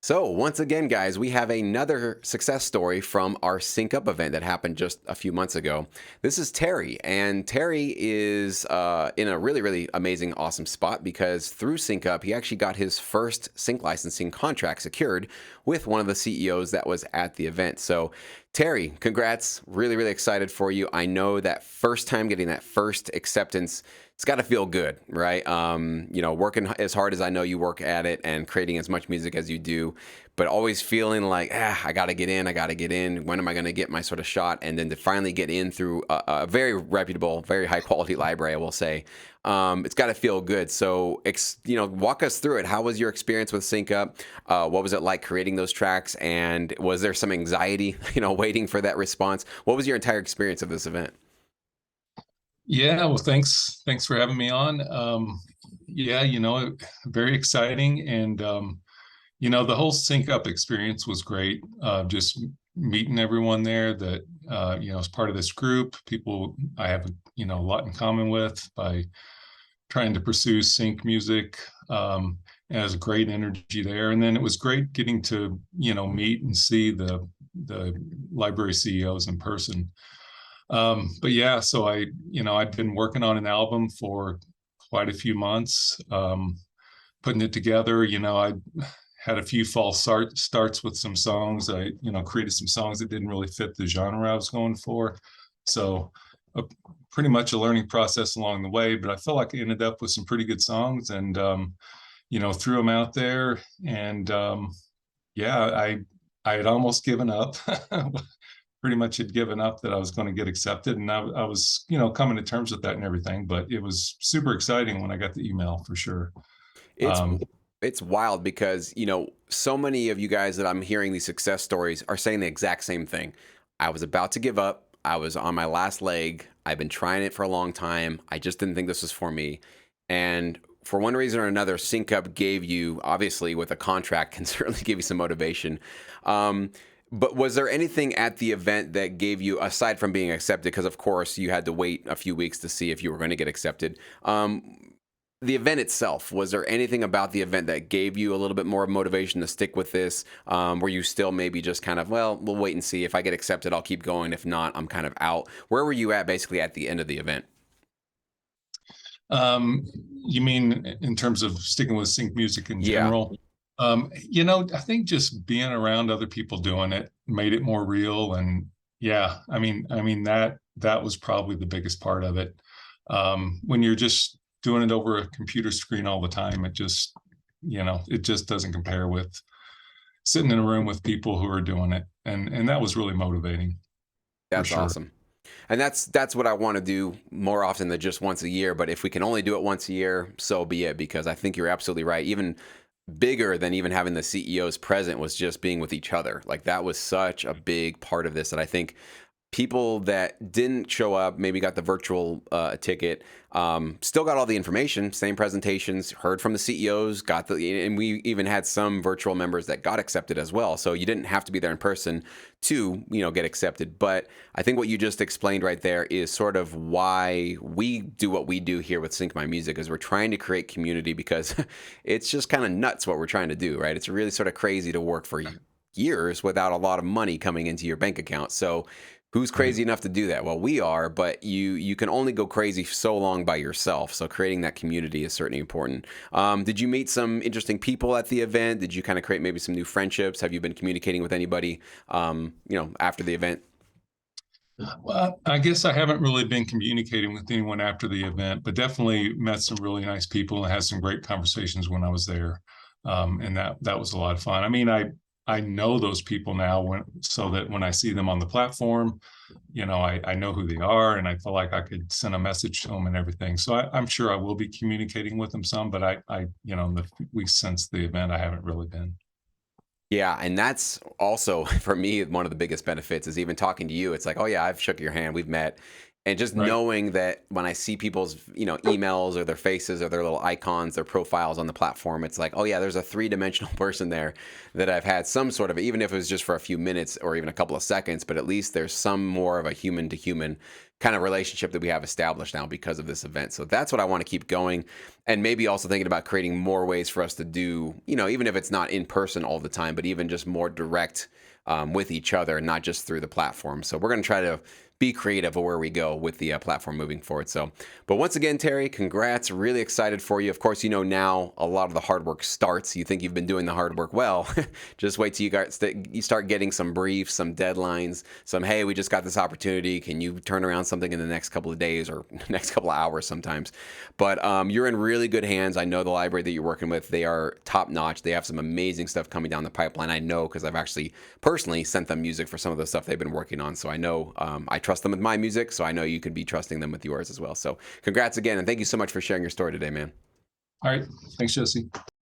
So, once again, guys, we have another success story from our Sync Up event that happened just a few months ago. This is Terry, and Terry is in a really, really amazing, awesome spot because through Sync Up, he actually got his first sync licensing contract secured with one of the CEOs that was at the event. So, Terry, congrats. Really, really excited for you. I know that first time getting that first acceptance, it's got to feel good, right? Working as hard as I know you work at it and creating as much music as you do, but always feeling like, I got to get in. I got to get in. When am I going to get my sort of shot? And then to finally get in through a very reputable, very high quality library, I will say, it's got to feel good. So, walk us through it. How was your experience with Sync Up? What was it like creating those tracks? And was there some anxiety, waiting for that response? What was your entire experience of this event? Yeah, well, thanks for having me on. Yeah, very exciting, and the whole sync up experience was great. Just meeting everyone there that is part of this group, people I have a lot in common with by trying to pursue sync music. And there's a great energy there, and then it was great getting to meet and see the library CEOs in person. But yeah, so I'd been working on an album for quite a few months, putting it together. I had a few false starts with some songs. I, created some songs that didn't really fit the genre I was going for. So pretty much a learning process along the way, but I felt like I ended up with some pretty good songs and, threw them out there. And yeah, I had almost given up. Pretty much had given up that I was going to get accepted, and I was, coming to terms with that and everything. But it was super exciting when I got the email for sure. It's Um, it's wild because, so many of you guys that I'm hearing these success stories are saying the exact same thing. I was about to give up. I was on my last leg. I've been trying it for a long time. I just didn't think this was for me. And for one reason or another, Sync Up gave you, obviously, with a contract, can certainly give you some motivation. But was there anything at the event that gave you, aside from being accepted, because of course you had to wait a few weeks to see if you were going to get accepted, the event itself, was there anything about the event that gave you a little bit more motivation to stick with this? Were you still maybe just kind of, well, we'll wait and see. If I get accepted, I'll keep going. If not, I'm kind of out. Where were you at basically at the end of the event? um, you mean in terms of sticking with sync music in Yeah, general? I think just being around other people doing it made it more real, and yeah, I mean that was probably the biggest part of it. When you're just doing it over a computer screen all the time, it just doesn't compare with sitting in a room with people who are doing it, and that was really motivating for that's sure. awesome. And that's what I want to do more often than just once a year. But if we can only do it once a year, so be it, because I think you're absolutely right. Even bigger than even having the CEOs present was just being with each other. Like that was such a big part of this that I think people that didn't show up, maybe got the virtual ticket, still got all the information, same presentations, heard from the CEOs, and we even had some virtual members that got accepted as well. So you didn't have to be there in person to, get accepted. But I think what you just explained right there is sort of why we do what we do here with Sync My Music, is we're trying to create community because it's just kind of nuts what we're trying to do, right? It's really sort of crazy to work for years without a lot of money coming into your bank account. So who's Right. crazy enough to do that? Well, we are, but you can only go crazy so long by yourself. So creating that community is certainly important. Did you meet some interesting people at the event? Did you kind of create maybe some new friendships? Have you been communicating with anybody, after the event? Well, I guess I haven't really been communicating with anyone after the event, but definitely met some really nice people and had some great conversations when I was there. And that was a lot of fun. I mean, I know those people now so that when I see them on the platform, I know who they are, and I feel like I could send a message to them and everything. So I'm sure I will be communicating with them some, but in the weeks since the event, I haven't really been. Yeah, and that's also for me one of the biggest benefits is even talking to you. It's like, oh yeah, I've shook your hand, we've met, and just Right. knowing that when I see people's emails or their faces or their little icons, their profiles on the platform, it's like, oh yeah, there's a three-dimensional person there that I've had some sort of, even if it was just for a few minutes or even a couple of seconds, but at least there's some more of a human to human kind of relationship that we have established now because of this event. So that's what I want to keep going. And maybe also thinking about creating more ways for us to do, even if it's not in person all the time, but even just more direct with each other, not just through the platform. So we're going to try to be creative where we go with the platform moving forward. So, but once again, Terry, congrats. Really excited for you. Of course, now a lot of the hard work starts. You think you've been doing the hard work well. Just wait till you start getting some briefs, some deadlines, hey, we just got this opportunity. Can you turn around something in the next couple of days or next couple of hours sometimes? But you're in really good hands. I know the library that you're working with, they are top notch. They have some amazing stuff coming down the pipeline. I know because I've actually personally sent them music for some of the stuff they've been working on. So I know I trust them with my music, so I know you could be trusting them with yours as well. So congrats again, and thank you so much for sharing your story today, man. All right. Thanks, Jesse.